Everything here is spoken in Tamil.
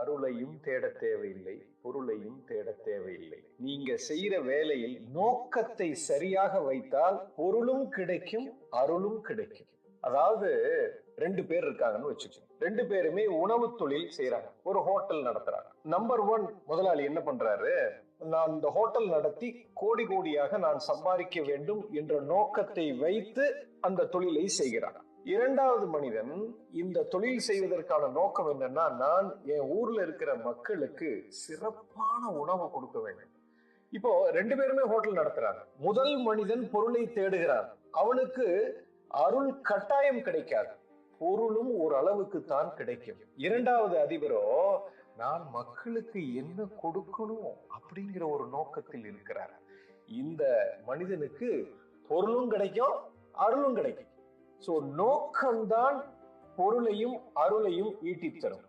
அருளையும் தேட தேவையில்லை, பொருளையும் தேட தேவையில்லை. நீங்க செய்யற வேலையில் நோக்கத்தை சரியாக வைத்தால் பொருளும் கிடைக்கும், அருளும் கிடைக்கும். அதாவது 2 பேர் இருக்காங்கன்னு வச்சுக்கோங்க. 2 பேருமே உணவு தொழில் செய்யறாங்க, ஒரு ஹோட்டல் நடத்துறாங்க. நம்பர் 1 முதலாளி என்ன பண்றாரு, நான் இந்த ஹோட்டல் நடத்தி கோடி கோடியாக நான் சம்பாதிக்க வேண்டும் என்ற நோக்கத்தை வைத்து அந்த தொழிலை செய்கிறார். இரண்டாவது மனிதன் இந்த தொழில் செய்வதற்கான நோக்கம் என்னன்னா, நான் என் ஊர்ல இருக்கிற மக்களுக்கு சிறப்பான உணவு கொடுக்க வேண்டும். இப்போ 2 பேருமே ஹோட்டல் நடத்துறாங்க. முதல் மனிதன் பொருளை தேடுகிறார், அவனுக்கு அருள் கட்டாயம் கிடைக்காது, பொருளும் ஒரு அளவுக்கு தான் கிடைக்கும். இரண்டாவது அதிபரோ நான் மக்களுக்கு என்ன கொடுக்கணும் அப்படிங்கிற ஒரு நோக்கத்தில் இருக்கிறார். இந்த மனிதனுக்கு பொருளும் கிடைக்கும், அருளும் கிடைக்கும். சோ நோக்கம்தான் பொருளையும் அருளையும் ஈட்டி தரும்.